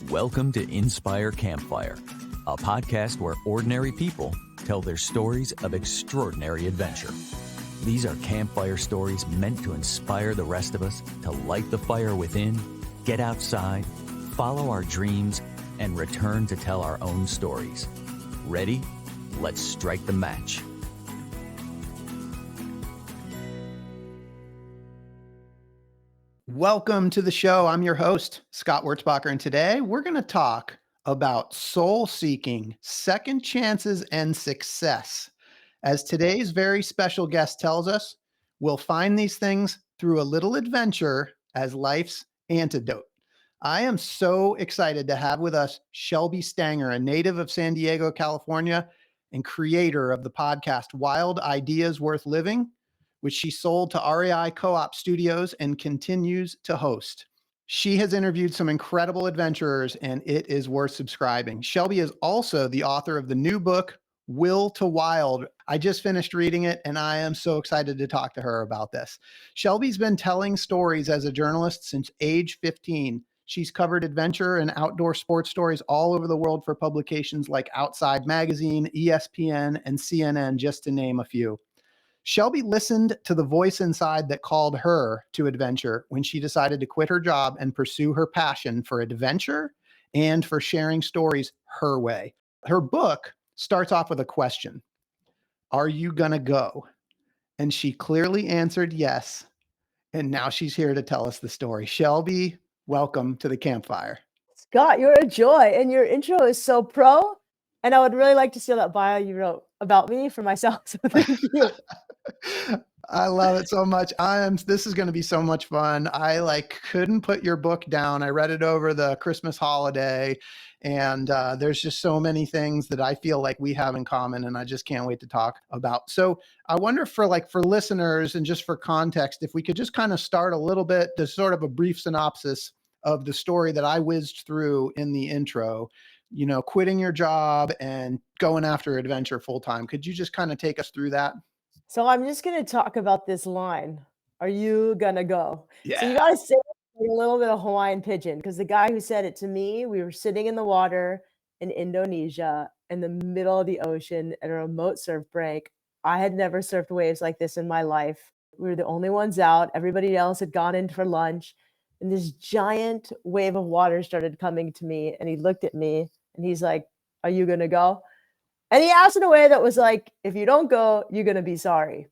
Welcome to Inspire Campfire, a podcast where ordinary people tell their stories of extraordinary adventure. These are campfire stories meant to inspire the rest of us to light the fire within, get outside, follow our dreams, and return to tell our own stories. Ready? Let's strike the match. Welcome to the show. I'm your host, Scott Wurzbacher, and today we're going to talk about soul-seeking, second chances, and success. As today's very special guest tells us, we'll find these things through a little adventure as life's antidote. I am so excited to have with us Shelby Stanger, a native of San Diego, California, and creator of the podcast Wild Ideas Worth Living, which she sold to REI Co-Op Studios and continues to host. She has interviewed some incredible adventurers, and it is worth subscribing. Shelby is also the author of the new book, Will to Wild. I just finished reading it, and I am so excited to talk to her about this. Shelby's been telling stories as a journalist since age 15. She's covered adventure and outdoor sports stories all over the world for publications like Outside Magazine, ESPN, and CNN, just to name a few. Shelby listened to the voice inside that called her to adventure when she decided to quit her job and pursue her passion for adventure and for sharing stories her way. Her book starts off with a question: are you gonna go? And she clearly answered yes. And now she's here to tell us the story. Shelby, welcome to the campfire. Scott, you're a joy, and your intro is so pro. And I would really like to see that bio you wrote about me for myself. So thank you. I love it so much. This is going to be so much fun. I couldn't put your book down. I read it over the Christmas holiday, and there's just so many things that I feel like we have in common, and I just can't wait to talk about. So I wonder for listeners and just for context, if we could just kind of start a little bit, to sort of a brief synopsis of the story that I whizzed through in the intro, quitting your job and going after adventure full time. Could you just kind of take us through that? So I'm just going to talk about this line. Are you going to go? Yeah. So you got to say a little bit of Hawaiian pidgin, because the guy who said it to me, we were sitting in the water in Indonesia in the middle of the ocean at a remote surf break. I had never surfed waves like this in my life. We were the only ones out. Everybody else had gone in for lunch. And this giant wave of water started coming to me. And he looked at me and he's like, are you going to go? And he asked in a way that was like, if you don't go, you're going to be sorry.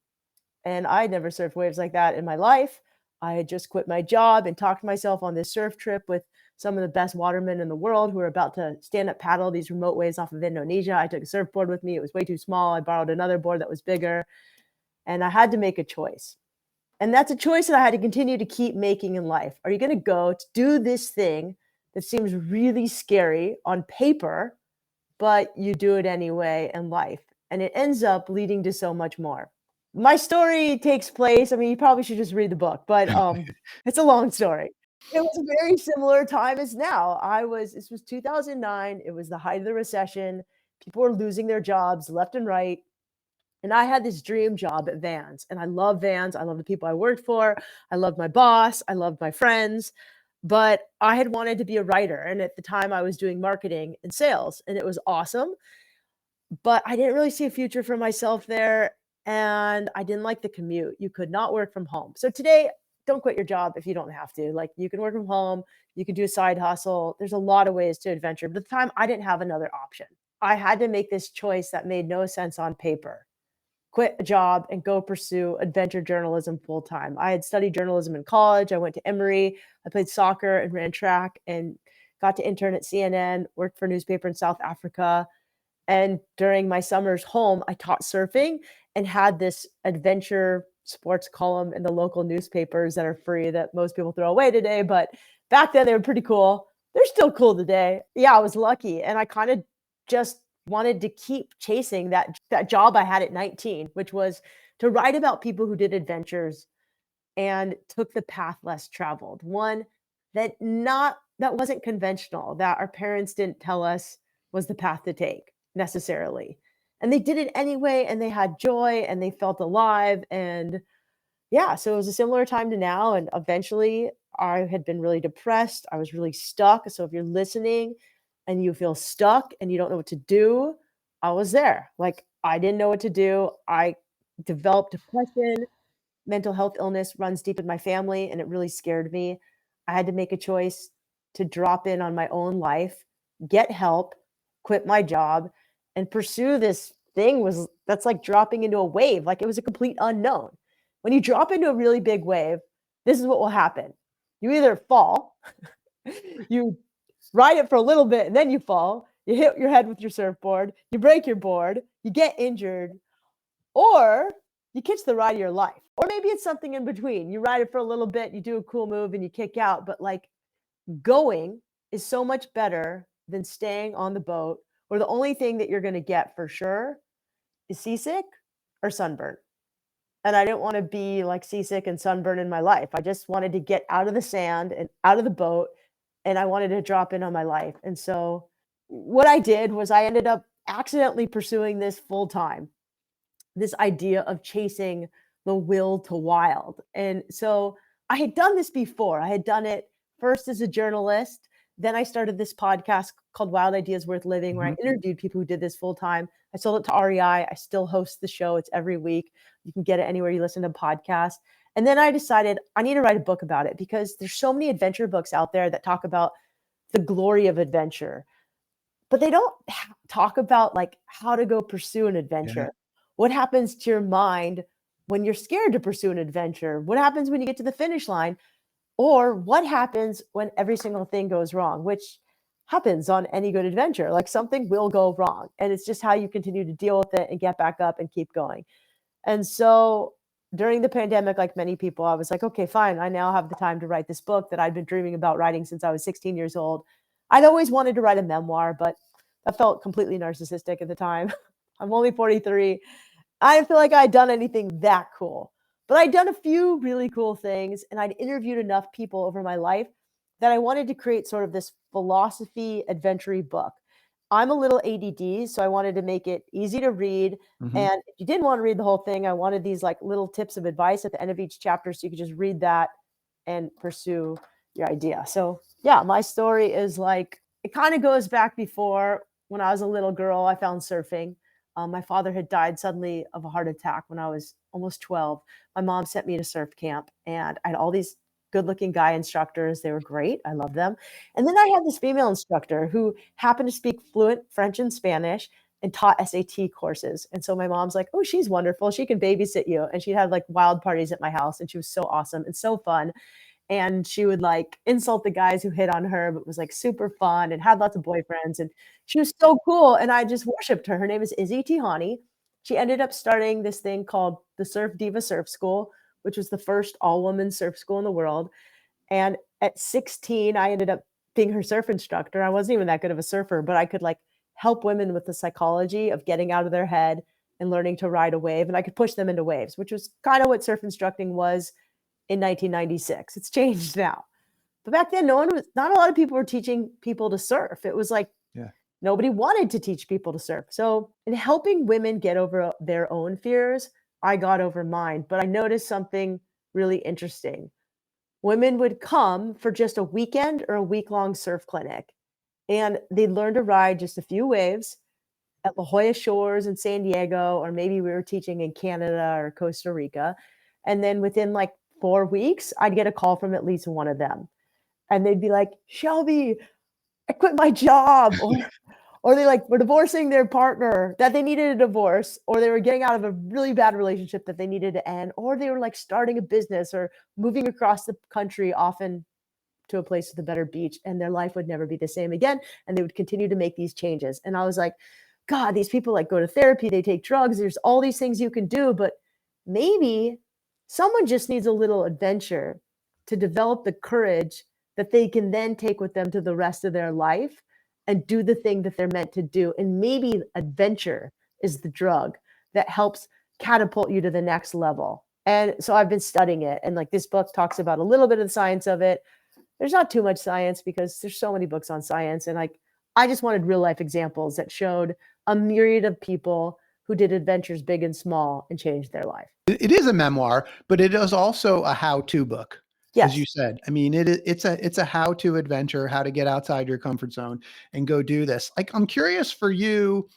And I had never surfed waves like that in my life. I had just quit my job and talked myself on this surf trip with some of the best watermen in the world who were about to stand up paddle these remote waves off of Indonesia. I took a surfboard with me. It was way too small. I borrowed another board that was bigger. And I had to make a choice. And that's a choice that I had to continue to keep making in life. Are you going to go to do this thing that seems really scary on paper, but you do it anyway in life? And it ends up leading to so much more. My story takes place, you probably should just read the book, but it's a long story. It was a very similar time as now. This was 2009. It was the height of the recession. People were losing their jobs left and right. And I had this dream job at Vans, and I love Vans. I love the people I worked for. I loved my boss. I loved my friends. But I had wanted to be a writer. And at the time I was doing marketing and sales, and it was awesome. But I didn't really see a future for myself there. And I didn't like the commute. You could not work from home. So today, don't quit your job if you don't have to. You can work from home. You can do a side hustle. There's a lot of ways to adventure. But at the time, I didn't have another option. I had to make this choice that made no sense on paper. Quit a job and go pursue adventure journalism full time. I had studied journalism in college. I went to Emory. I played soccer and ran track and got to intern at CNN, worked for a newspaper in South Africa. And during my summers home, I taught surfing and had this adventure sports column in the local newspapers that are free that most people throw away today. But back then they were pretty cool. They're still cool today. Yeah, I was lucky. And I kind of just wanted to keep chasing that job I had at 19, which was to write about people who did adventures and took the path less traveled. One that wasn't conventional, that our parents didn't tell us was the path to take necessarily. And they did it anyway, and they had joy and they felt alive. And yeah, so it was a similar time to now. And eventually I had been really depressed. I was really stuck. So if you're listening and you feel stuck and you don't know what to do, I was there. Like, I didn't know what to do. I developed depression. Mental health illness runs deep in my family, and it really scared me. I had to make a choice to drop in on my own life, get help, quit my job, and pursue this thing was that's like dropping into a wave. Like, it was a complete unknown. When you drop into a really big wave, this is what will happen. You either fall, you ride it for a little bit, and then you fall, you hit your head with your surfboard, you break your board, you get injured, or you catch the ride of your life. Or maybe it's something in between. You ride it for a little bit, you do a cool move, and you kick out. But like, going is so much better than staying on the boat, where the only thing that you're going to get for sure is seasick or sunburn. And I didn't want to be like seasick and sunburn in my life. I just wanted to get out of the sand and out of the boat, and I wanted to drop in on my life. And so what I did was I ended up accidentally pursuing this full time, this idea of chasing the will to wild. And so I had done this before. I had done it first as a journalist. Then I started this podcast called Wild Ideas Worth Living, where I interviewed people who did this full time. I sold it to REI. I still host the show. It's every week. You can get it anywhere you listen to podcasts. And then I decided I need to write a book about it, because there's so many adventure books out there that talk about the glory of adventure, but they don't talk about like how to go pursue an adventure. What happens to your mind when you're scared to pursue an adventure? What happens when you get to the finish line? Or what happens when every single thing goes wrong, which happens on any good adventure? Like, something will go wrong, and it's just how you continue to deal with it and get back up and keep going. And so during the pandemic, like many people, I was like, okay, fine. I now have the time to write this book that I'd been dreaming about writing since I was 16 years old. I'd always wanted to write a memoir, but that felt completely narcissistic at the time. I'm only 43. I didn't feel like I'd done anything that cool, but I'd done a few really cool things, and I'd interviewed enough people over my life that I wanted to create sort of this philosophy adventure book. I'm a little ADD, so I wanted to make it easy to read. And if you didn't want to read the whole thing, I wanted these like little tips of advice at the end of each chapter, so you could just read that and pursue your idea. So yeah, my story is like, it kind of goes back before. When I was a little girl, I found surfing. My father had died suddenly of a heart attack when I was almost 12. My mom sent me to surf camp, and I had all these good-looking guy instructors. They were great. I love them. And then I had this female instructor who happened to speak fluent French and Spanish and taught SAT courses. And so my mom's like, oh, she's wonderful. She can babysit you. And she'd have like wild parties at my house, and she was so awesome and so fun. And she would like insult the guys who hit on her, but was like super fun and had lots of boyfriends. And she was so cool. And I just worshiped her. Her name is Izzy Tihani. She ended up starting this thing called the Surf Diva Surf School, which was the first all-woman surf school in the world. And at 16, I ended up being her surf instructor. I wasn't even that good of a surfer, but I could like help women with the psychology of getting out of their head and learning to ride a wave. And I could push them into waves, which was kind of what surf instructing was in 1996. It's changed now. But back then, not a lot of people were teaching people to surf. It was like, nobody wanted to teach people to surf. So in helping women get over their own fears, I got over mine. But I noticed something really interesting. Women would come for just a weekend or a week-long surf clinic, and they'd learn to ride just a few waves at La Jolla Shores in San Diego, or maybe we were teaching in Canada or Costa Rica. And then within like 4 weeks, I'd get a call from at least one of them. And they'd be like, Shelby, I quit my job. Or they like were divorcing their partner that they needed a divorce, or they were getting out of a really bad relationship that they needed to end, or they were like starting a business or moving across the country, often to a place with a better beach, and their life would never be the same again. And they would continue to make these changes. And I was like, God, these people like go to therapy, they take drugs. There's all these things you can do, but maybe someone just needs a little adventure to develop the courage that they can then take with them to the rest of their life and do the thing that they're meant to do. And maybe adventure is the drug that helps catapult you to the next level. And so I've been studying it. And like this book talks about a little bit of the science of it. There's not too much science because there's so many books on science. And like, I just wanted real life examples that showed a myriad of people who did adventures big and small and changed their life. It is a memoir, but it is also a how-to book. as Yes. you said. I mean, it's a how-to adventure, how to get outside your comfort zone and go do this. Like, I'm curious for you,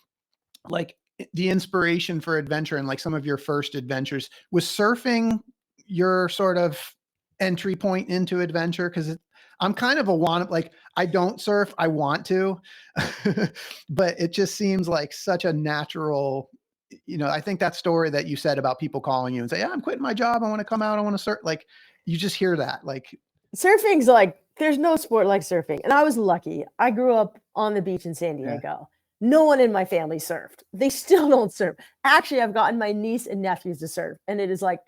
like the inspiration for adventure and like some of your first adventures. Was surfing your sort of entry point into adventure? Because I'm kind of a like, I don't surf, I want to, but it just seems like such a natural, I think that story that you said about people calling you and say, yeah, I'm quitting my job, I want to come out, I want to surf, like you just hear that, like, Surfing's like, there's no sport like surfing. And I was lucky. I grew up on the beach in San yeah, Diego. No one in my family surfed. They still don't surf. Actually, I've gotten my niece and nephews to surf, and it is like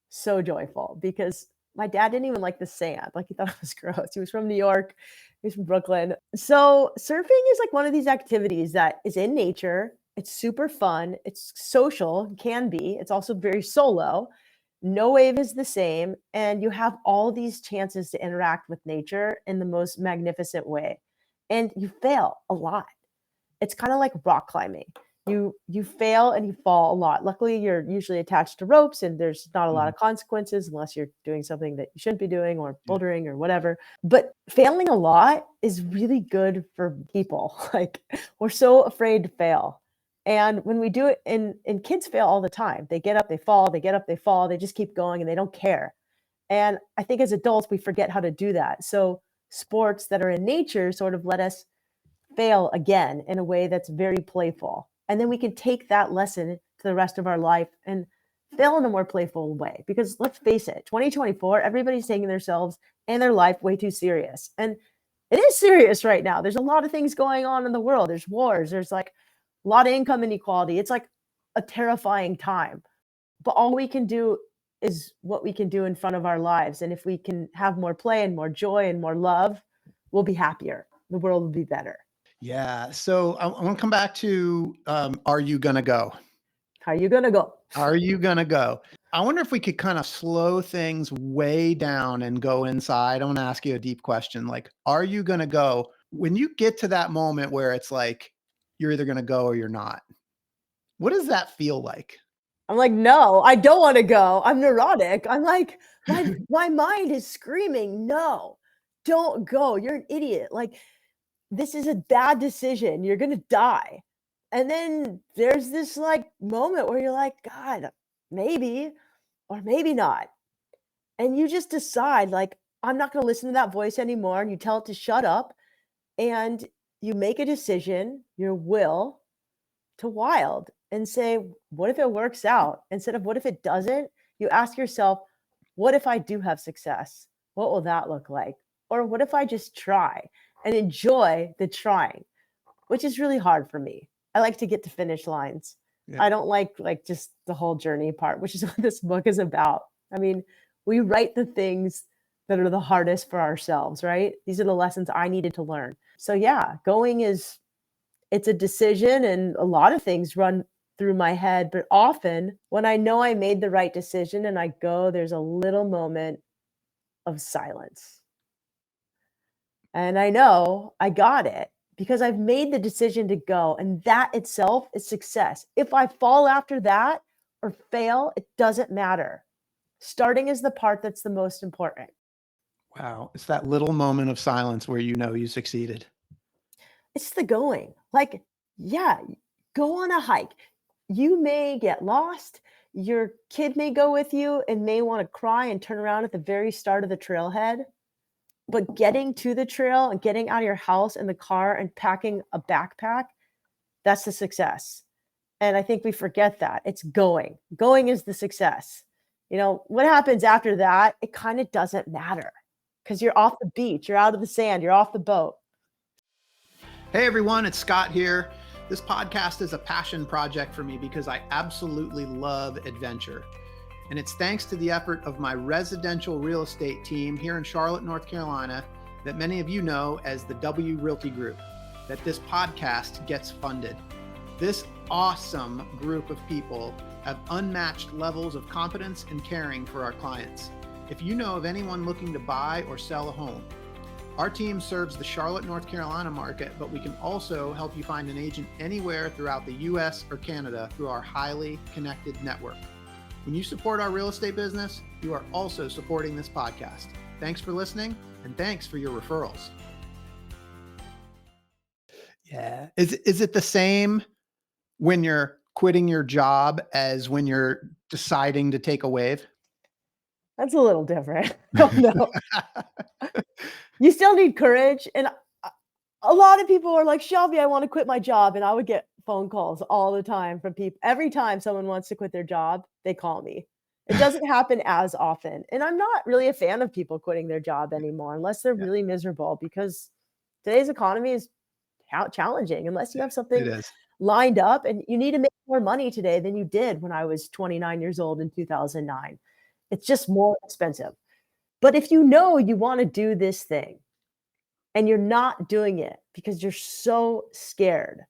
so joyful because my dad didn't even like the sand. Like, he thought it was gross. He was from New York. He's from Brooklyn. So surfing is like one of these activities that is in nature. It's super fun. It's social, can be. It's also very solo. No wave is the same, and you have all these chances to interact with nature in the most magnificent way. And you fail a lot. It's kind of like rock climbing. You fail and you fall a lot. Luckily, you're usually attached to ropes and there's not a lot mhm, of consequences unless you're doing something that you shouldn't be doing or yeah, bouldering or whatever. But failing a lot is really good for people. Like, we're so afraid to fail. And when we do it, and kids fail all the time. They get up, they fall, they get up, they fall, they just keep going and they don't care. And I think as adults, we forget how to do that. So sports that are in nature sort of let us fail again in a way that's very playful. And then we can take that lesson to the rest of our life and fail in a more playful way. Because let's face it, 2024, everybody's taking themselves and their life way too serious. And it is serious right now. There's a lot of things going on in the world. There's wars, there's like a lot of income inequality. It's like a terrifying time. But all we can do is what we can do in front of our lives. And if we can have more play and more joy and more love, we'll be happier. The world will be better. yeah. So I want to come back to, are you gonna go? How you gonna go? Are you gonna go? I wonder if we could kind of slow things way down and go inside. I want to ask you a deep question. Like, are you gonna go? When you get to that moment where it's like you're either gonna go or you're not, what does that feel like? I'm like, no, I don't want to go. I'm neurotic. I'm like, my mind is screaming, no, don't go. You're an idiot. Like, this is a bad decision. You're gonna die. And then there's this like moment where you're like, God, maybe, or maybe not. And you just decide, like, I'm not gonna listen to that voice anymore. And you tell it to shut up and you make a decision, your will to wild and say, what if it works out? Instead of what if it doesn't, you ask yourself, what if I do have success? What will that look like? Or what if I just try and enjoy the trying, which is really hard for me. I like to get to finish lines. Yeah. I don't like just the whole journey part, which is what this book is about. I mean, we write the things that are the hardest for ourselves, right? These are the lessons I needed to learn. So yeah, going is, it's a decision and a lot of things run through my head, but often when I know I made the right decision and I go, there's a little moment of silence. And I know I got it because I've made the decision to go, and that itself is success. If I fall after that or fail, it doesn't matter. Starting is the part that's the most important. Wow. It's that little moment of silence where you know you succeeded. It's the going. Like, yeah, go on a hike. You may get lost. Your kid may go with you and may want to cry and turn around at the very start of the trailhead. But getting to the trail and getting out of your house in the car and packing a backpack, that's the success. And I think we forget that. It's going. Going is the success. You know, what happens after that, it kind of doesn't matter because you're off the beach, you're out of the sand, you're off the boat. Hey everyone, it's Scott here. This podcast is a passion project for me because I absolutely love adventure. And it's thanks to the effort of my residential real estate team here in Charlotte, North Carolina, that many of you know as the W Realty Group, that this podcast gets funded. This awesome group of people have unmatched levels of competence and caring for our clients. If you know of anyone looking to buy or sell a home, our team serves the Charlotte, North Carolina market, but we can also help you find an agent anywhere throughout the US or Canada through our highly connected network. When you support our real estate business, you are also supporting this podcast. Thanks for listening, and thanks for your referrals. Yeah. Is it the same when you're quitting your job as when you're deciding to take a wave? That's a little different. Oh, no. You still need courage, and a lot of people are like, "Shelby, I wanna quit my job," and I would get phone calls all the time from people. Every time someone wants to quit their job, they call me. It doesn't happen as often, and I'm not really a fan of people quitting their job anymore unless they're Yeah, really miserable, because today's economy is challenging. Unless you have it something is. lined up, and you need to make more money today than you did when I was 29 years old in 2009. It's just more expensive. But if you know you wanna do this thing and you're not doing it because you're so scared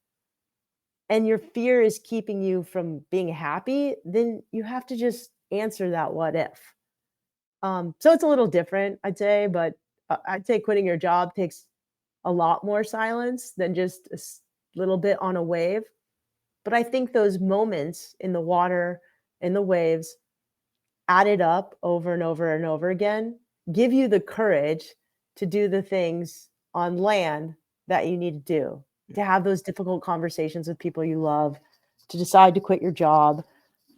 and your fear is keeping you from being happy, then you have to just answer that what if. So it's a little different, I'd say, but I'd say quitting your job takes a lot more silence than just little bit on a wave. But I think those moments in the water, in the waves, added up over and over and over again, give you the courage to do the things on land that you need to do, to have those difficult conversations with people you love, to decide to quit your job,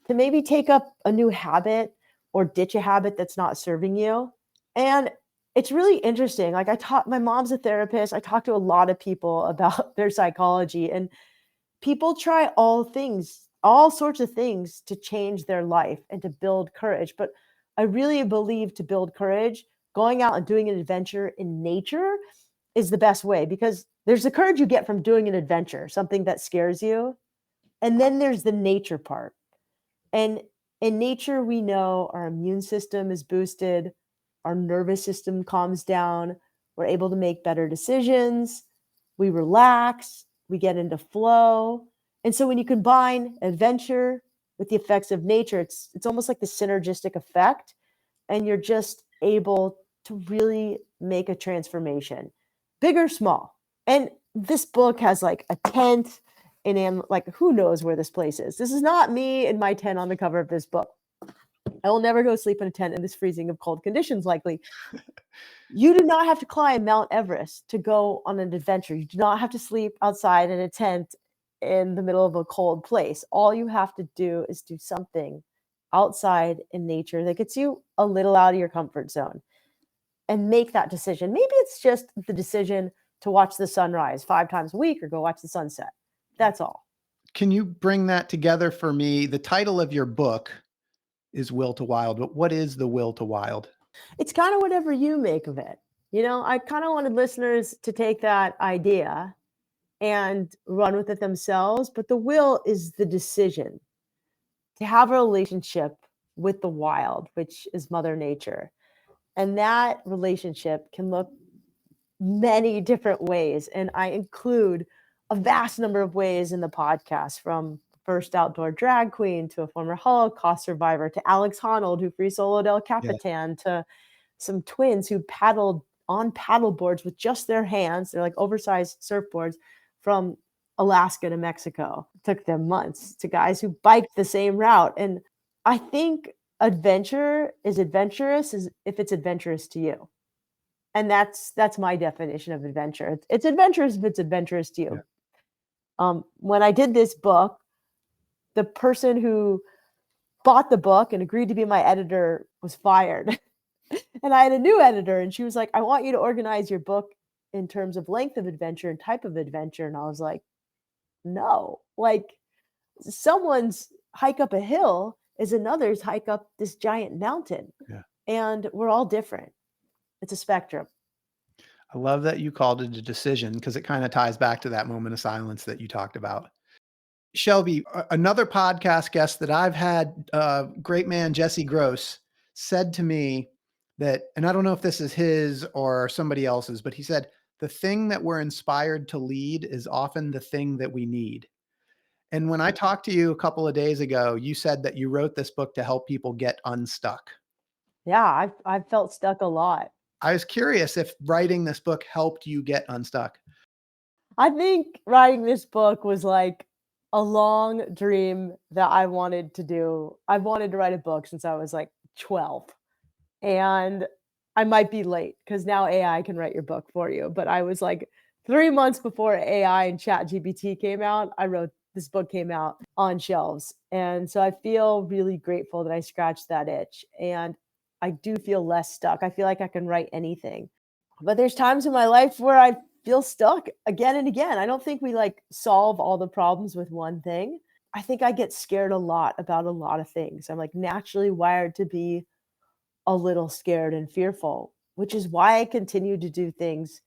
to maybe take up a new habit or ditch a habit that's not serving you. And it's really interesting. Like, my mom's a therapist. I talk to a lot of people about their psychology, and people try all sorts of things to change their life and to build courage. But I really believe to build courage, going out and doing an adventure in nature is the best way, because there's the courage you get from doing an adventure, something that scares you. And then there's the nature part. And in nature, we know our immune system is boosted, our nervous system calms down, we're able to make better decisions, we relax, we get into flow. And so when you combine adventure with the effects of nature, it's almost like the synergistic effect, and you're just able to really make a transformation, big or small. And this book has like a tent, and I'm like, who knows where this place is? This is not me in my tent on the cover of this book. I will never go sleep in a tent in this freezing of cold conditions, likely. You do not have to climb Mount Everest to go on an adventure. You do not have to sleep outside in a tent in the middle of a cold place. All you have to do is do something outside in nature that gets you a little out of your comfort zone, and make that decision. Maybe it's just the decision to watch the sunrise 5 times a week or go watch the sunset. That's all. Can you bring that together for me? The title of your book is Will to Wild, but what is the Will to Wild? It's kind of whatever you make of it. I kind of wanted listeners to take that idea and run with it themselves, but the will is the decision to have a relationship with the wild, which is Mother Nature. And that relationship can look many different ways. And I include a vast number of ways in the podcast, from first outdoor drag queen to a former Holocaust survivor to Alex Honnold, who free soloed El Yeah. Capitan, to some twins who paddled on paddle boards with just their hands. They're like oversized surfboards from Alaska to Mexico. It took them months, to guys who biked the same route. And I think adventure is adventurous if it's adventurous to you. And that's my definition of adventure. It's adventurous if it's adventurous to you. When I did this book, the person who bought the book and agreed to be my editor was fired. And I had a new editor, and she was like, "I want you to organize your book in terms of length of adventure and type of adventure." And I was like, "No, like, someone's hike up a hill is another's hike up this giant mountain. Yeah. And we're all different. It's a spectrum." I love that you called it a decision, because it kind of ties back to that moment of silence that you talked about. Shelby, another podcast guest that I've had, great man Jesse Gross, said to me that, and I don't know if this is his or somebody else's, but he said, the thing that we're inspired to lead is often the thing that we need. And when I talked to you a couple of days ago, you said that you wrote this book to help people get unstuck. Yeah, I've felt stuck a lot. I was curious if writing this book helped you get unstuck. I think writing this book was like a long dream that I wanted to do. I've wanted to write a book since I was like 12. And I might be late because now AI can write your book for you. But I was like 3 months before AI and ChatGPT came out, this book came out on shelves. And so I feel really grateful that I scratched that itch. And I do feel less stuck. I feel like I can write anything. But there's times in my life where I feel stuck again and again. I don't think we like solve all the problems with one thing. I think I get scared a lot about a lot of things. I'm like naturally wired to be a little scared and fearful, which is why I continue to do things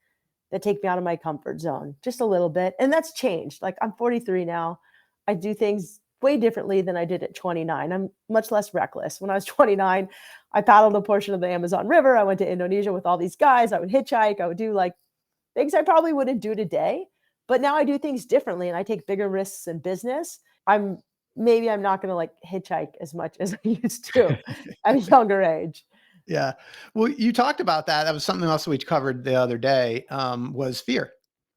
that take me out of my comfort zone just a little bit. And that's changed. Like I'm 43 now. I do things way differently than I did at 29. I'm much less reckless. When I was 29, I paddled a portion of the Amazon River. I went to Indonesia with all these guys. I would hitchhike. I would do like things I probably wouldn't do today. But now I do things differently and I take bigger risks in business. I'm not going to like hitchhike as much as I used to at a younger age. Yeah. Well, you talked about that. That was something else we covered the other day, was fear.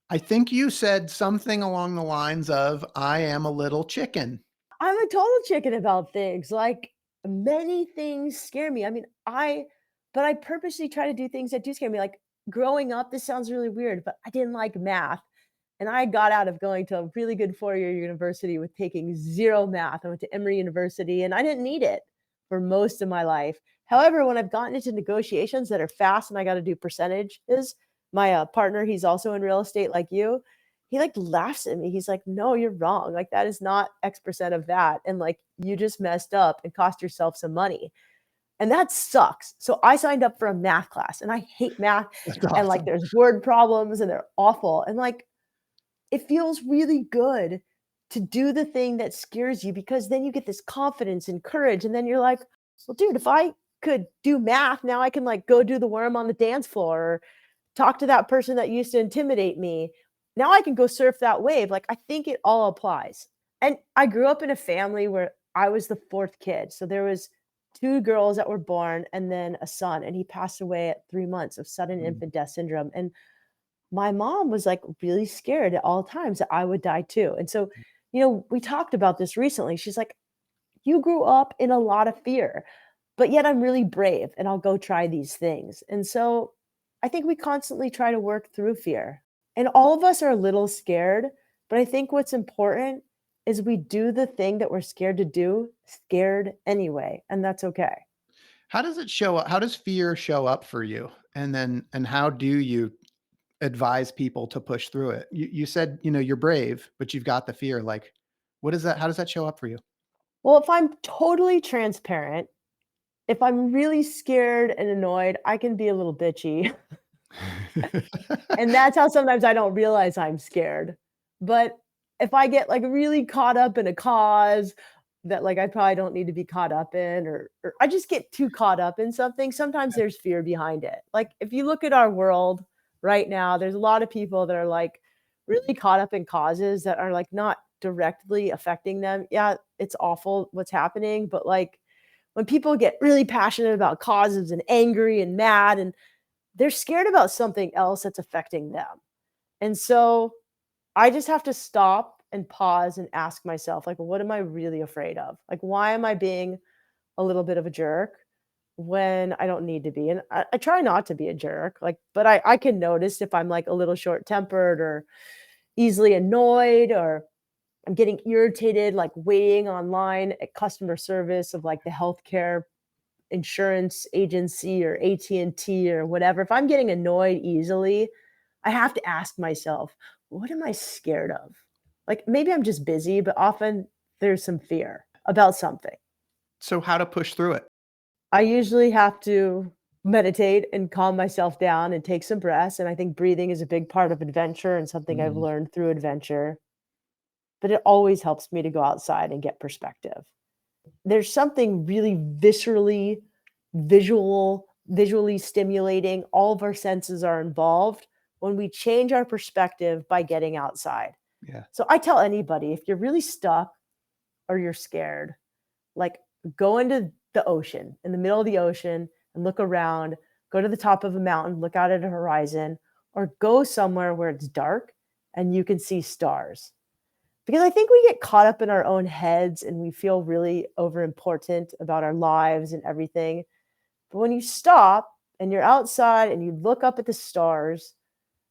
I think you said something along the lines of, I am a little chicken. I'm a total chicken about things. Like many things scare me. I mean, but I purposely try to do things that do scare me. Like growing up, this sounds really weird, but I didn't like math. And I got out of going to a really good 4-year university with taking zero math. I went to Emory University and I didn't need it for most of my life. However, when I've gotten into negotiations that are fast and I got to do percentages, my partner, he's also in real estate like you, he like laughs at me. He's like, no, you're wrong. Like that is not X% of that. And like you just messed up and cost yourself some money. And that sucks. So I signed up for a math class and I hate math. That's And like awesome. there's word problems and they're awful. And like it feels really good to do the thing that scares you because then you get this confidence and courage. And then you're like, well, dude, if I could do math, now I can like go do the worm on the dance floor or talk to that person that used to intimidate me. Now I can go surf that wave. Like I think it all applies. And I grew up in a family where I was the fourth kid. So there was 2 girls that were born and then a son, and he passed away at 3 months of sudden Mm. infant death syndrome. And my mom was like really scared at all times that I would die too. And so, we talked about this recently. She's like, you grew up in a lot of fear, but yet I'm really brave and I'll go try these things. And so I think we constantly try to work through fear. And all of us are a little scared, but I think what's important is we do the thing that we're scared to do, scared anyway, and that's okay. How does it show up? How does fear show up for you? And how do you advise people to push through it? You said, you're brave, but you've got the fear. Like, what is that? How does that show up for you? Well, if I'm totally transparent, if I'm really scared and annoyed, I can be a little bitchy. And that's how sometimes I don't realize I'm scared. But if I get like really caught up in a cause that like I probably don't need to be caught up in, or I just get too caught up in something, sometimes there's fear behind it. Like if you look at our world right now, there's a lot of people that are like really caught up in causes that are like not directly affecting them. Yeah, it's awful what's happening, but like when people get really passionate about causes and angry and mad and they're scared about something else that's affecting them. And so I just have to stop and pause and ask myself, like, what am I really afraid of? Like, why am I being a little bit of a jerk when I don't need to be? And I try not to be a jerk, like, but I can notice if I'm like a little short tempered or easily annoyed or I'm getting irritated, like waiting online at customer service of like the healthcare insurance agency or AT&T or whatever. If I'm getting annoyed easily, I have to ask myself, what am I scared of? Like maybe I'm just busy, but often there's some fear about something. So how to push through it? I usually have to meditate and calm myself down and take some breaths. And I think breathing is a big part of adventure and something I've Mm. learned through adventure. But it always helps me to go outside and get perspective. There's something really visually stimulating. All of our senses are involved when we change our perspective by getting outside. Yeah. So I tell anybody, if you're really stuck or you're scared, like go into the ocean, in the middle of the ocean and look around, go to the top of a mountain, look out at a horizon, or go somewhere where it's dark and you can see stars. Because I think we get caught up in our own heads and we feel really overimportant about our lives and everything. But when you stop and you're outside and you look up at the stars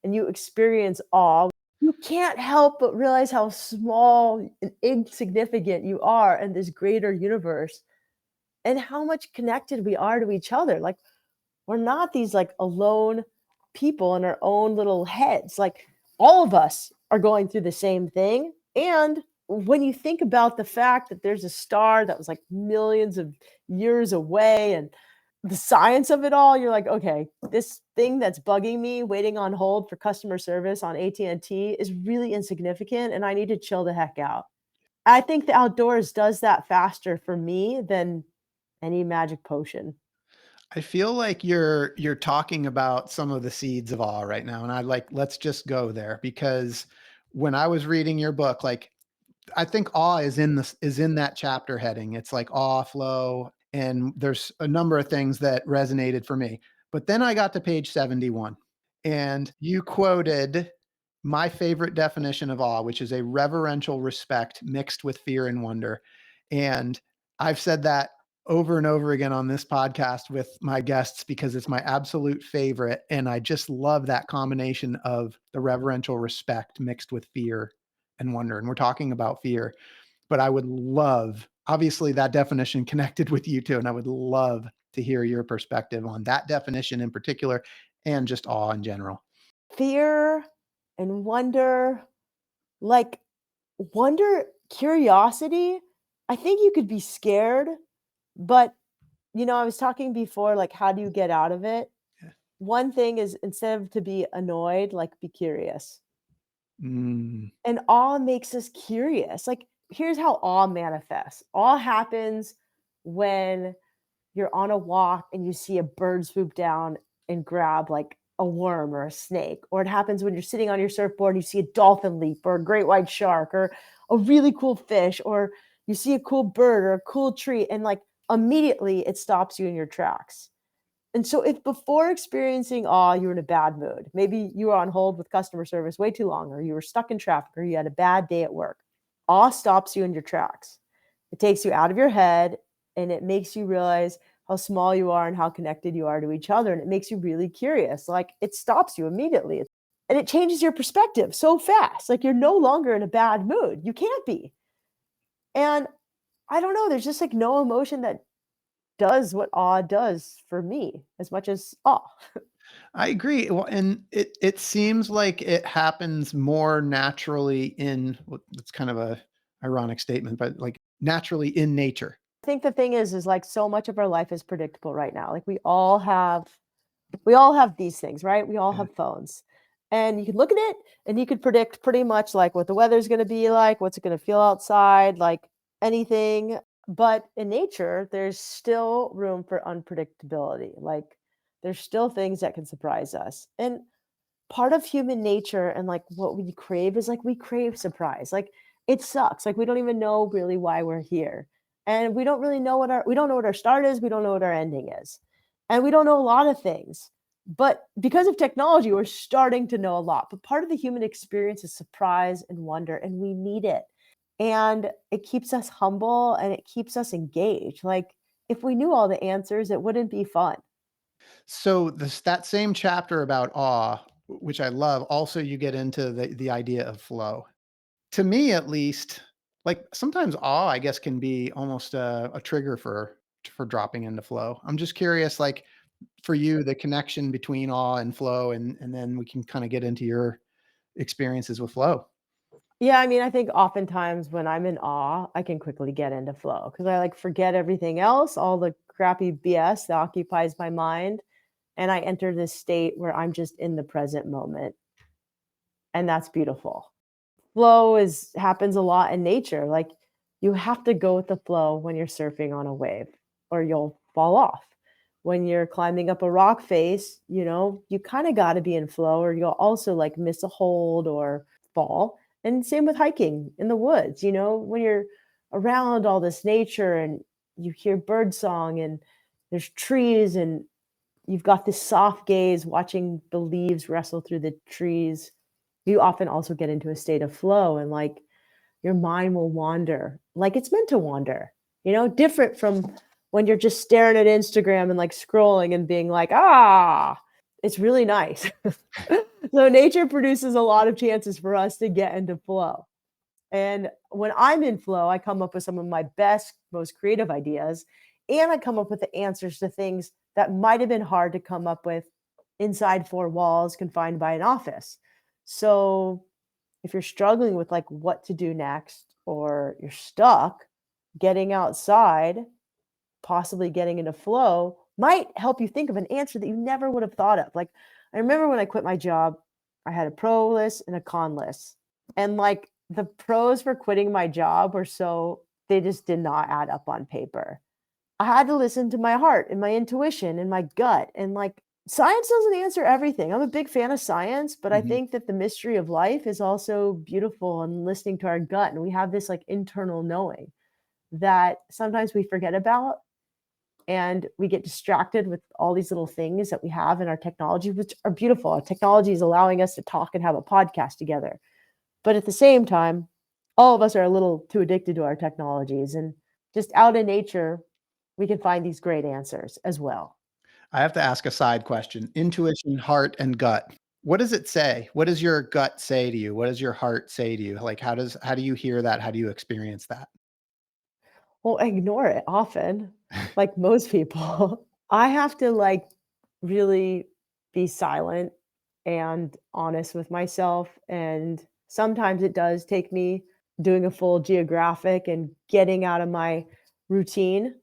and you experience awe, you can't help but realize how small and insignificant you are in this greater universe and how much connected we are to each other. Like, we're not these like alone people in our own little heads. Like, all of us are going through the same thing. And when you think about the fact that there's a star that was like millions of years away and the science of it all, you're like, okay, this thing that's bugging me waiting on hold for customer service on AT&T is really insignificant and I need to chill the heck out. I think the outdoors does that faster for me than any magic potion. I feel like you're talking about some of the seeds of awe right now, and I like let's just go there because when I was reading your book, like I think awe is in that chapter heading. It's like awe, flow, and there's a number of things that resonated for me. But then I got to page 71 and you quoted my favorite definition of awe, which is a reverential respect mixed with fear and wonder. And I've said that over and over again on this podcast with my guests because it's my absolute favorite. And I just love that combination of the reverential respect mixed with fear and wonder. And we're talking about fear, but I would love, obviously, that definition connected with you too. And I would love to hear your perspective on that definition in particular and just awe in general. Fear and wonder, like wonder, curiosity. I think you could be scared, but I was talking before, like, how do you get out of it? Yeah. One thing is instead of to be annoyed, like, be curious. Mm, And awe makes us curious. Like, here's how awe manifests. Awe happens when you're on a walk and you see a bird swoop down and grab like a worm or a snake. Or it happens when you're sitting on your surfboard and you see a dolphin leap or a great white shark or a really cool fish, or you see a cool bird or a cool tree, and like immediately it stops you in your tracks. And so if before experiencing awe, you were in a bad mood, maybe you were on hold with customer service way too long, or you were stuck in traffic, or you had a bad day at work, awe stops you in your tracks. It takes you out of your head and it makes you realize how small you are and how connected you are to each other. And it makes you really curious. Like, it stops you immediately and it changes your perspective so fast. Like, you're no longer in a bad mood. You can't be. And I don't know, there's just like no emotion that does what awe does for me as much as awe. I agree. Well, and it seems like it happens more naturally in well, it's kind of a ironic statement, but like naturally in nature. I think the thing is like so much of our life is predictable right now. Like, we all have these things, right? We all Yeah. have phones. And you can look at it and you could predict pretty much like what the weather's going to be like, what's it going to feel outside, like anything. But in nature, there's still room for unpredictability. Like, there's still things that can surprise us. And part of human nature and like what we crave is like we crave surprise. Like, it sucks. Like, we don't even know really why we're here. And we don't really know we don't know what our start is, we don't know what our ending is. And we don't know a lot of things. But because of technology, we're starting to know a lot. But part of the human experience is surprise and wonder, and we need it. And it keeps us humble and it keeps us engaged. Like, if we knew all the answers, it wouldn't be fun. So this that same chapter about awe, which I love, also you get into the idea of flow. To me, at least, like sometimes awe, I guess, can be almost a trigger for dropping into flow. I'm just curious, like for you, the connection between awe and flow, and then we can kind of get into your experiences with flow. Yeah, I mean, I think oftentimes when I'm in awe, I can quickly get into flow because I like forget everything else, all the crappy BS that occupies my mind. And I enter this state where I'm just in the present moment. And that's beautiful. Flow is happens a lot in nature. Like, you have to go with the flow when you're surfing on a wave or you'll fall off. When you're climbing up a rock face, you kind of got to be in flow or you'll also like miss a hold or fall. And same with hiking in the woods, when you're around all this nature and you hear bird song and there's trees and you've got this soft gaze watching the leaves wrestle through the trees, you often also get into a state of flow and like your mind will wander like it's meant to wander, different from when you're just staring at Instagram and like scrolling and being like, it's really nice. So nature produces a lot of chances for us to get into flow. And when I'm in flow, I come up with some of my best, most creative ideas. And I come up with the answers to things that might have been hard to come up with inside four walls confined by an office. So if you're struggling with like what to do next, or you're stuck, getting outside, possibly getting into flow might help you think of an answer that you never would have thought of. Like, I remember when I quit my job, I had a pro list and a con list. And like the pros for quitting my job were they just did not add up on paper. I had to listen to my heart and my intuition and my gut. And like science doesn't answer everything. I'm a big fan of science, but I Mhm. think that the mystery of life is also beautiful and listening to our gut. And we have this like internal knowing that sometimes we forget about, and we get distracted with all these little things that we have in our technology, which are beautiful. Our technology is allowing us to talk and have a podcast together. But at the same time, all of us are a little too addicted to our technologies, and just out in nature, we can find these great answers as well. I have to ask a side question. Intuition, heart, and gut. What does it say? What does your gut say to you? What does your heart say to you? Like, how do you hear that? How do you experience that? Well, I ignore it often, like most people. I have to like really be silent and honest with myself. And sometimes it does take me doing a full geographic and getting out of my routine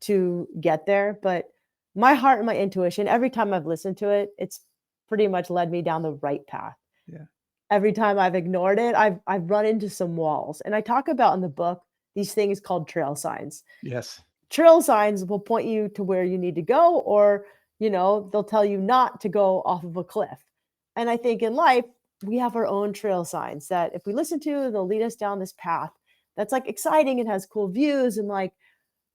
to get there. But my heart and my intuition, every time I've listened to it, it's pretty much led me down the right path. Yeah. Every time I've ignored it, I've run into some walls. And I talk about in the book these things called trail signs. Yes. Trail signs will point you to where you need to go, or they'll tell you not to go off of a cliff. And I think in life we have our own trail signs that if we listen to, they'll lead us down this path that's like exciting and has cool views and like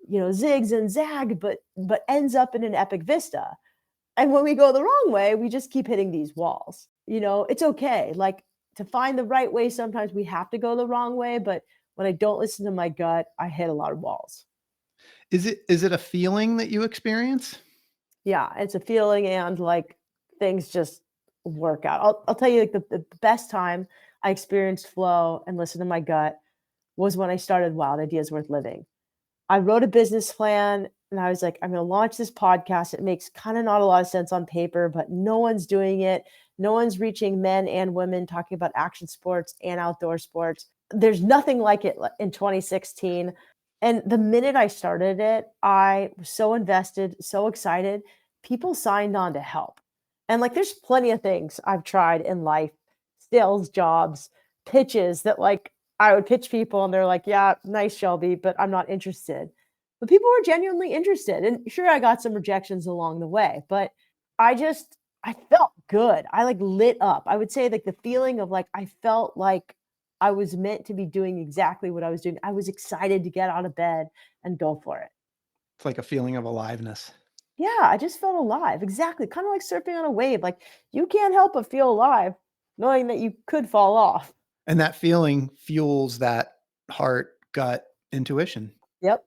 zigs and zag, but ends up in an epic vista. And when we go the wrong way, we just keep hitting these walls. It's okay. Like, to find the right way, sometimes we have to go the wrong way. But when I don't listen to my gut, I hit a lot of walls. Is it a feeling that you experience? Yeah, it's a feeling, and like things just work out. I'll tell you, like the best time I experienced flow and listened to my gut was when I started Wild Ideas Worth Living. I wrote a business plan and I was like, I'm going to launch this podcast. It makes kind of not a lot of sense on paper, but no one's doing it. No one's reaching men and women talking about action sports and outdoor sports. There's nothing like it in 2016. And the minute I started it, I was so invested, so excited. People signed on to help. And like, there's plenty of things I've tried in life, sales jobs, pitches that like I would pitch people and they're like, yeah, nice, Shelby, but I'm not interested. But people were genuinely interested. And sure, I got some rejections along the way, but I felt good. I like lit up. I would say like the feeling of like, I felt like I was meant to be doing exactly what I was doing. I was excited to get out of bed and go for it. It's like a feeling of aliveness. Yeah, I just felt alive. Exactly. Kind of like surfing on a wave. Like, you can't help but feel alive knowing that you could fall off. And that feeling fuels that heart, gut, intuition. Yep.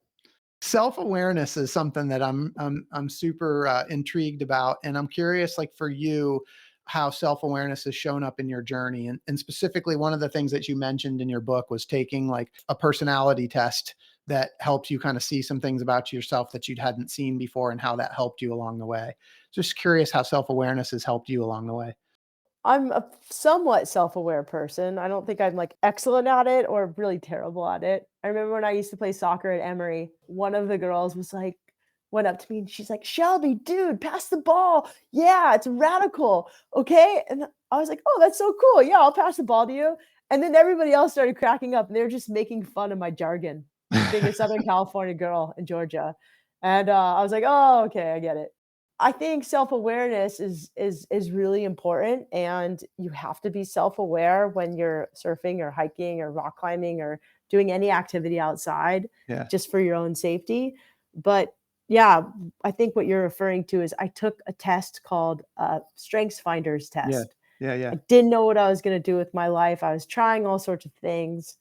Self-awareness is something that I'm super intrigued about, and I'm curious, like for you, how self-awareness has shown up in your journey, and specifically one of the things that you mentioned in your book was taking like a personality test that helps you kind of see some things about yourself that you hadn't seen before, and how that helped you along the way. Just curious how self-awareness has helped you along the way. I'm a somewhat self-aware person. I don't think I'm like excellent at it or really terrible at it. I remember when I used to play soccer at Emory, one of the girls went up to me and she's like, Shelby, dude, pass the ball. Yeah, it's radical. Okay. And I was like, oh, that's so cool. Yeah, I'll pass the ball to you. And then everybody else started cracking up and they were just making fun of my jargon, being a Southern California girl in Georgia. And I was like, oh, okay, I get it. I think self-awareness is really important, and you have to be self-aware when you're surfing or hiking or rock climbing or doing any activity outside Yeah. just for your own safety. But yeah, I think what you're referring to is I took a test called Strengths Finders Yeah. test. Yeah. Yeah. I didn't know what I was going to do with my life. I was trying all sorts of things,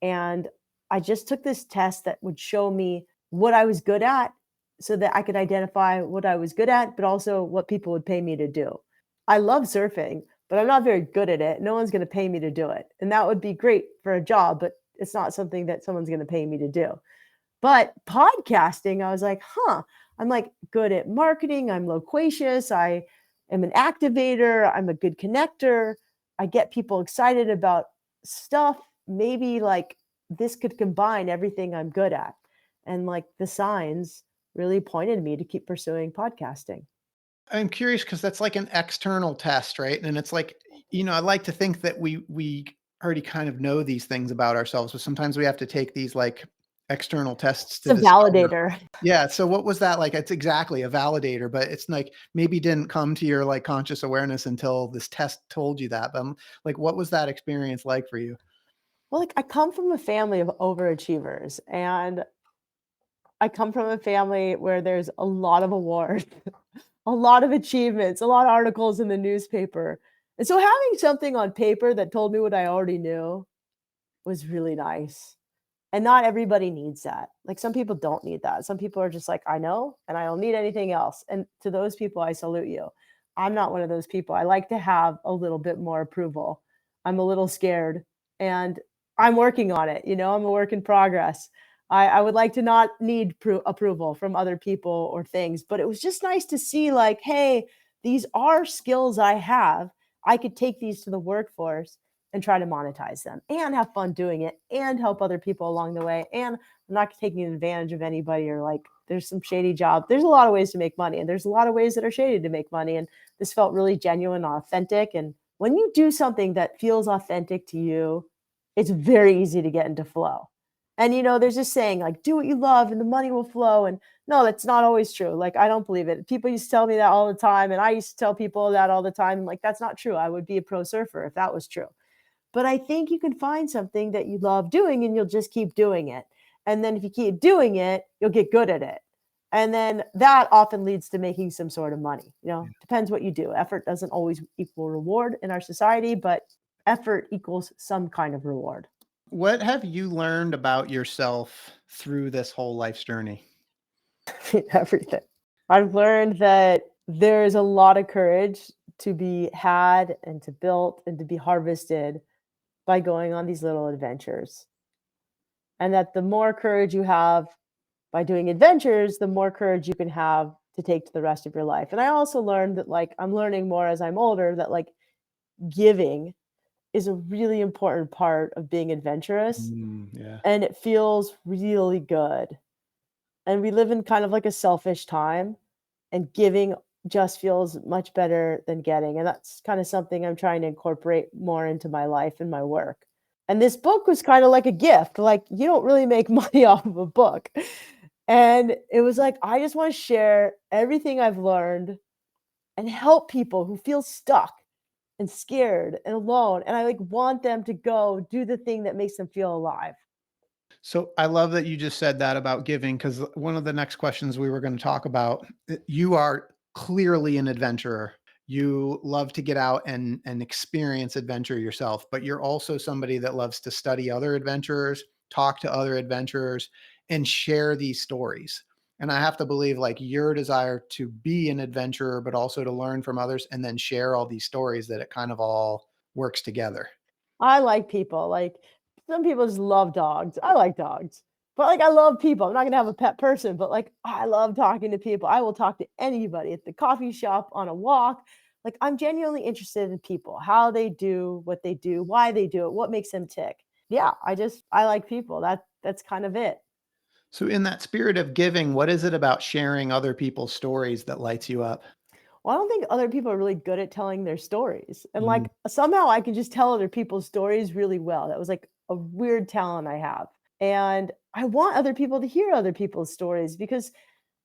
and I just took this test that would show me what I was good at, so that I could identify what I was good at, but also what people would pay me to do. I love surfing, but I'm not very good at it. No one's going to pay me to do it. And that would be great for a job, but it's not something that someone's going to pay me to do. But podcasting, I was like, huh, I'm like good at marketing. I'm loquacious. I am an activator. I'm a good connector. I get people excited about stuff. Maybe like this could combine everything I'm good at. And like the signs really pointed me to keep pursuing podcasting. I'm curious because that's like an external test, right? And it's like, I like to think that we already kind of know these things about ourselves, but sometimes we have to take these like external tests It's to a discover. validator. Yeah. So what was that like? It's exactly a validator, but it's like maybe didn't come to your like conscious awareness until this test told you that. But like, what was that experience like for you? Well, like I come from a family of overachievers, and I come from a family where there's a lot of awards, a lot of achievements, a lot of articles in the newspaper. And so having something on paper that told me what I already knew was really nice. And not everybody needs that. Like some people don't need that. Some people are just like, I know, and I don't need anything else. And to those people, I salute you. I'm not one of those people. I like to have a little bit more approval. I'm a little scared, and I'm working on it. I'm a work in progress. I would like to not need approval from other people or things, but it was just nice to see like, hey, these are skills I have. I could take these to the workforce and try to monetize them and have fun doing it and help other people along the way. And I'm not taking advantage of anybody or like there's some shady job. There's a lot of ways to make money, and there's a lot of ways that are shady to make money. And this felt really genuine, authentic. And when you do something that feels authentic to you, it's very easy to get into flow. And there's this saying like, do what you love and the money will flow. And no, that's not always true. Like, I don't believe it. People used to tell me that all the time. And I used to tell people that all the time. And like, that's not true. I would be a pro surfer if that was true. But I think you can find something that you love doing and you'll just keep doing it. And then if you keep doing it, you'll get good at it. And then that often leads to making some sort of money. Depends what you do. Effort doesn't always equal reward in our society, but effort equals some kind of reward. What have you learned about yourself through this whole life's journey? Everything. I've learned that there's a lot of courage to be had and to build and to be harvested by going on these little adventures. And that the more courage you have by doing adventures, the more courage you can have to take to the rest of your life. And I also learned that like I'm learning more as I'm older that like giving is a really important part of being adventurous, Yeah. and it feels really good. And we live in kind of like a selfish time, and giving just feels much better than getting. And that's kind of something I'm trying to incorporate more into my life and my work. And this book was kind of like a gift. Like, you don't really make money off of a book. And it was like, I just want to share everything I've learned and help people who feel stuck and scared and alone. And I like want them to go do the thing that makes them feel alive. So I love that you just said that about giving, because one of the next questions we were going to talk about, you are clearly an adventurer. You love to get out and experience adventure yourself, but you're also somebody that loves to study other adventurers, talk to other adventurers, and share these stories. And I have to believe like your desire to be an adventurer, but also to learn from others and then share all these stories, that it kind of all works together. I like people. Like some people just love dogs. I like dogs. But like I love people. I'm not gonna have a pet person, but like I love talking to people. I will talk to anybody at the coffee shop, on a walk. Like I'm genuinely interested in people, how they do what they do, why they do it, what makes them tick. Yeah, I like people. That's kind of it. So, in that spirit of giving, what is it about sharing other people's stories that lights you up? Well, I don't think other people are really good at telling their stories. And Mhm. like somehow I can just tell other people's stories really well. That was like a weird talent I have. And I want other people to hear other people's stories because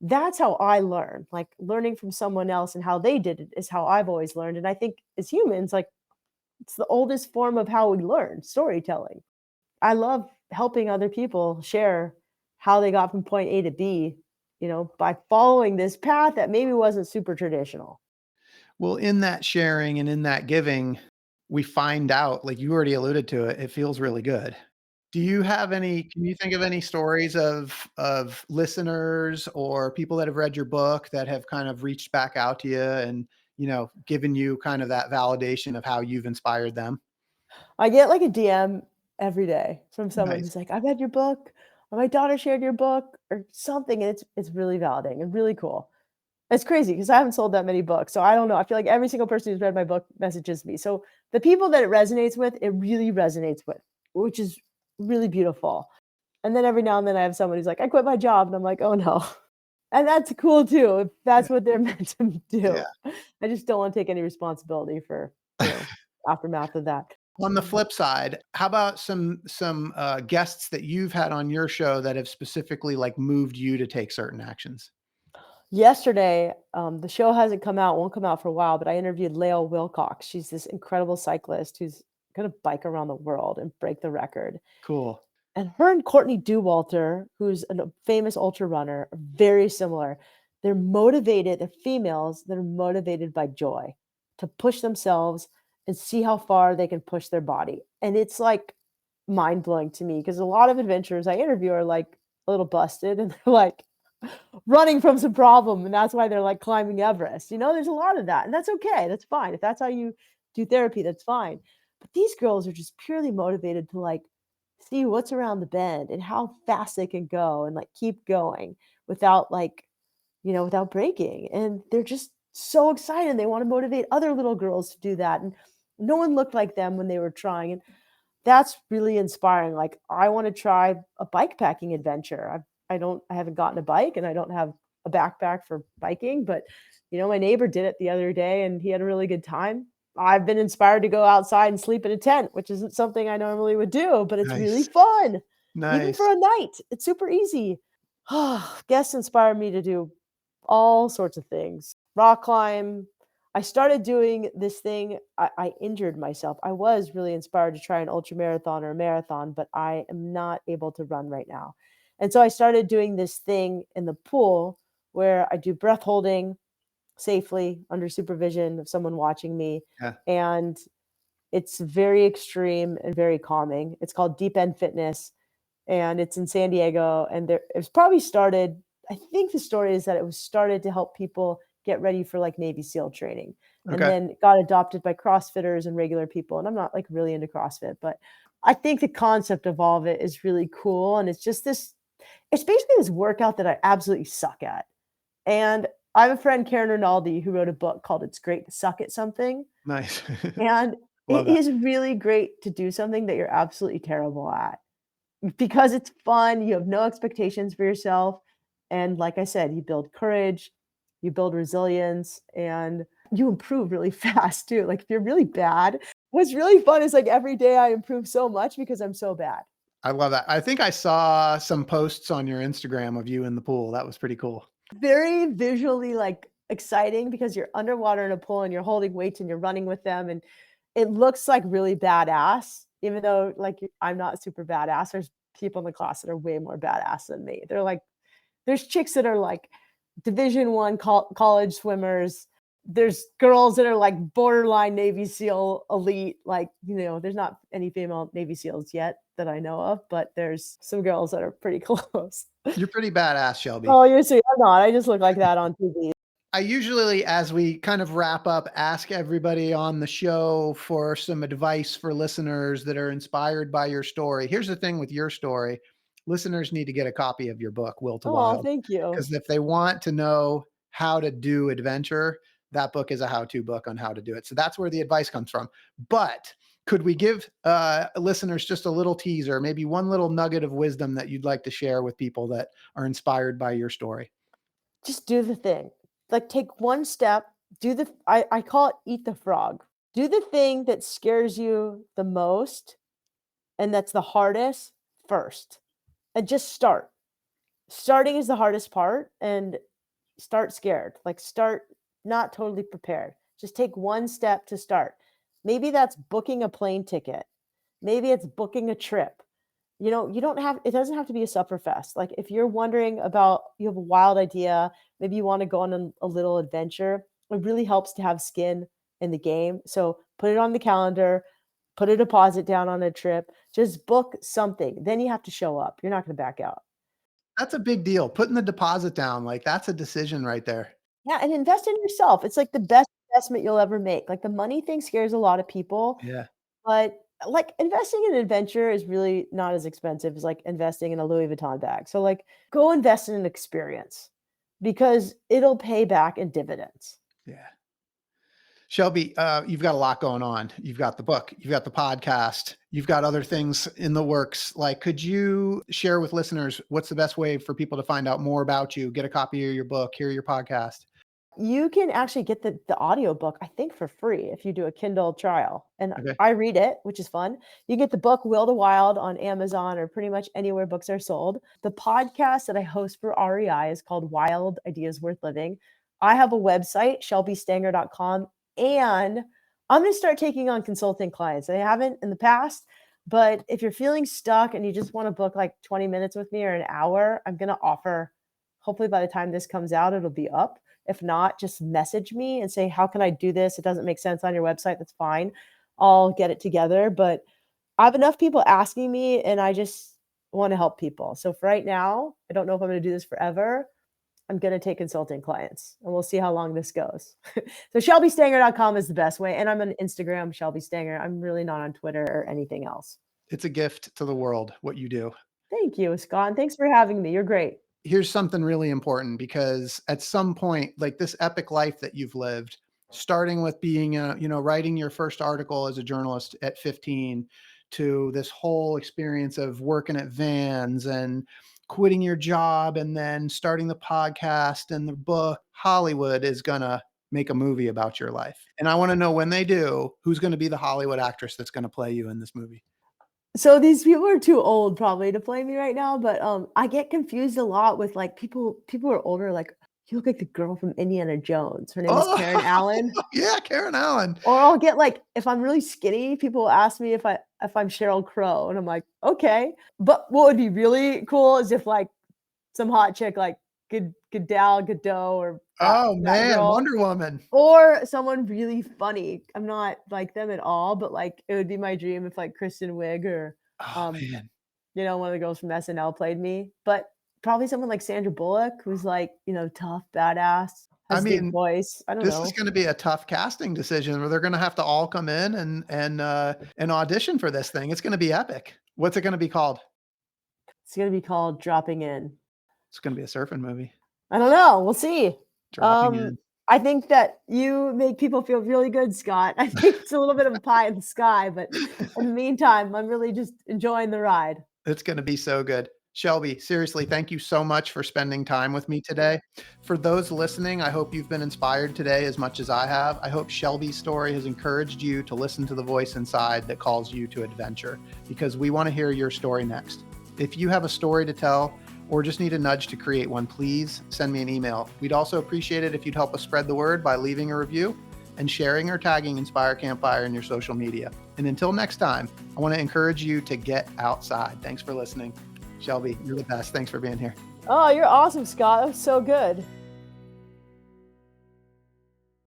that's how I learn. Like learning from someone else and how they did it is how I've always learned. And I think as humans, like it's the oldest form of how we learn storytelling. I love helping other people share how they got from point A to B, by following this path that maybe wasn't super traditional. Well, in that sharing and in that giving, we find out, like you already alluded to it, it feels really good. Do you have any can you think of any stories of listeners or people that have read your book that have kind of reached back out to you and, given you kind of that validation of how you've inspired them? I get like a DM every day from someone Nice. who's like, "I read your book," or "My daughter shared your book," or something, and it's really validating and really cool. It's crazy because I haven't sold that many books, so I don't know. I feel like every single person who's read my book messages me. So the people that it resonates with, it really resonates with, which is really beautiful. And then every now and then I have someone who's like, "I quit my job," and I'm like, "Oh no." And that's cool too, if Yeah. that's what they're meant to Yeah. do. I just don't wanna take any responsibility for, aftermath of that. On the flip side, how about some guests that you've had on your show that have specifically, like, moved you to take certain actions? Yesterday, the show hasn't come out, won't come out for a while, but I interviewed Lael Wilcox. She's this incredible cyclist who's gonna bike around the world and break the record. Cool. And her and Courtney Dauwalter, who's a famous ultra runner, are very similar. They're females that are motivated by joy to push themselves and see how far they can push their body. And it's like mind blowing to me because a lot of adventurers I interview are like a little busted and they're like running from some problem. And that's why they're like climbing Everest. There's a lot of that. And that's okay. That's fine. If that's how you do therapy, that's fine. But these girls are just purely motivated to like see what's around the bend and how fast they can go and like keep going without without breaking. And they're just so excited. They want to motivate other little girls to do that. And no one looked like them when they were trying. And that's really inspiring. Like I want to try a bike packing adventure. I haven't gotten a bike and I don't have a backpack for biking, but my neighbor did it the other day and he had a really good time. I've been inspired to go outside and sleep in a tent, which isn't something I normally would do, but it's really Nice. fun. Even Nice. for a night, it's super easy. Guests inspire me to do all sorts of things. Rock climb. I started doing this thing. I injured myself. I was really inspired to try an ultra marathon or a marathon, but I am not able to run right now. And so I started doing this thing in the pool where I do breath holding safely under supervision of someone watching me. Yeah. And it's very extreme and very calming. It's called Deep End Fitness and it's in San Diego. And it was probably started, I think the story is that it was started to help people get ready for like Navy SEAL training and Okay. then it got adopted by CrossFitters and regular people. And I'm not like really into CrossFit, but I think the concept of all of it is really cool. And it's basically this workout that I absolutely suck at. And I have a friend, Karen Rinaldi, who wrote a book called It's Great to Suck at Something. Nice. And Love it that. is really great to do something that you're absolutely terrible at because it's fun. You have no expectations for yourself. And like I said, you build courage, you build resilience, and you improve really fast too. Like if you're really bad, what's really fun is like every day I improve so much because I'm so bad. I love that. I think I saw some posts on your Instagram of you in the pool. That was pretty cool. Very visually, like, exciting because you're underwater in a pool and you're holding weights and you're running with them, and it looks, like, really badass, even though, like, I'm not super badass. There's people in the class that are way more badass than me. There's chicks that are, like, Division I college swimmers. There's girls that are, like, borderline Navy SEAL elite, like, there's not any female Navy SEALs yet that I know of, but there's some girls that are pretty close. You're pretty badass, Shelby. Oh, you're sweet. I'm not. I just look like that on TV. I usually, as we kind of wrap up, ask everybody on the show for some advice for listeners that are inspired by your story. Here's the thing with your story: listeners need to get a copy of your book, Will to Oh, Wild, thank you. because if they want to know how to do adventure, that book is a how-to book on how to do it. So that's where the advice comes from. But could we give listeners just a little teaser, maybe one little nugget of wisdom that you'd like to share with people that are inspired by your story? Just do the thing. Like, take one step, I call it eat the frog. Do the thing that scares you the most and that's the hardest first, and just start. Starting is the hardest part, and start scared. Like, start not totally prepared. Just take one step to start. Maybe that's booking a plane ticket. Maybe it's booking a trip. You don't have it doesn't have to be a sufferfest. Like if you're wondering about you have a wild idea, maybe you want to go on a little adventure, it really helps to have skin in the game. So put it on the calendar, put a deposit down on a trip, just book something. Then you have to show up. You're not going to back out. That's a big deal. Putting the deposit down, like that's a decision right there. Yeah, and invest in yourself. It's like the best investment you'll ever make. Like the money thing scares a lot of people, Yeah. but like investing in adventure is really not as expensive as like investing in a Louis Vuitton bag. So like go invest in an experience because it'll pay back in dividends. Yeah. Shelby, you've got a lot going on. You've got the book, you've got the podcast, you've got other things in the works. Like, could you share with listeners what's the best way for people to find out more about you, get a copy of your book, hear your podcast? You can actually get the audiobook, I think, for free if you do a Kindle trial. And Okay. I read it, which is fun. You get the book Will to Wild on Amazon or pretty much anywhere books are sold. The podcast that I host for REI is called Wild Ideas Worth Living. I have a website, shelbystanger.com, and I'm going to start taking on consulting clients. I haven't in the past, but if you're feeling stuck and you just want to book like 20 minutes with me or an hour, I'm going to offer, hopefully by the time this comes out, it'll be up. If not, just message me and say, how can I do this? It doesn't make sense on your website. That's fine. I'll get it together. But I have enough people asking me and I just want to help people. So for right now, I don't know if I'm going to do this forever. I'm going to take consulting clients and we'll see how long this goes. So shelbystanger.com is the best way. And I'm on Instagram, Shelby Stanger. I'm really not on Twitter or anything else. It's a gift to the world, what you do. Thank you, Scott. And thanks for having me. You're great. Here's something really important because at some point, like this epic life that you've lived, starting with being writing your first article as a journalist at 15 to this whole experience of working at Vans and quitting your job and then starting the podcast and the book, Hollywood is going to make a movie about your life. And I want to know when they do, who's going to be the Hollywood actress that's going to play you in this movie? So these people are too old probably to play me right now, but I get confused a lot with like people who are older, like you look like the girl from Indiana Jones. Her name is Karen Allen. Yeah, Karen Allen. Or I'll get like if I'm really skinny, people will ask me if I'm Sheryl Crow, and I'm like, okay. But what would be really cool is if like some hot chick like Gal Gadot or Oh that man, girl, Wonder Woman. or someone really funny. I'm not like them at all, but like it would be my dream if like Kristen Wiig or Oh man. one of the girls from SNL played me. But probably someone like Sandra Bullock, who's like, tough, badass, has a deep voice. I don't This know. is going to be a tough casting decision where they're going to have to all come in and audition for this thing. It's going to be epic. What's it going to be called? It's gonna be called Dropping In. It's going to be a surfing movie. I don't know. We'll see. Dropping In. I think that you make people feel really good, Scott. I think it's a little bit of a pie in the sky, but in the meantime, I'm really just enjoying the ride. It's going to be so good. Shelby, seriously, thank you so much for spending time with me today. For those listening, I hope you've been inspired today as much as I have. I hope Shelby's story has encouraged you to listen to the voice inside that calls you to adventure, because we want to hear your story next. If you have a story to tell or just need a nudge to create one, please send me an email. We'd also appreciate it if you'd help us spread the word by leaving a review and sharing or tagging Inspire Campfire in your social media. And until next time, I want to encourage you to get outside. Thanks for listening. Shelby, you're the best. Thanks for being here. Oh, you're awesome, Scott. That was so good.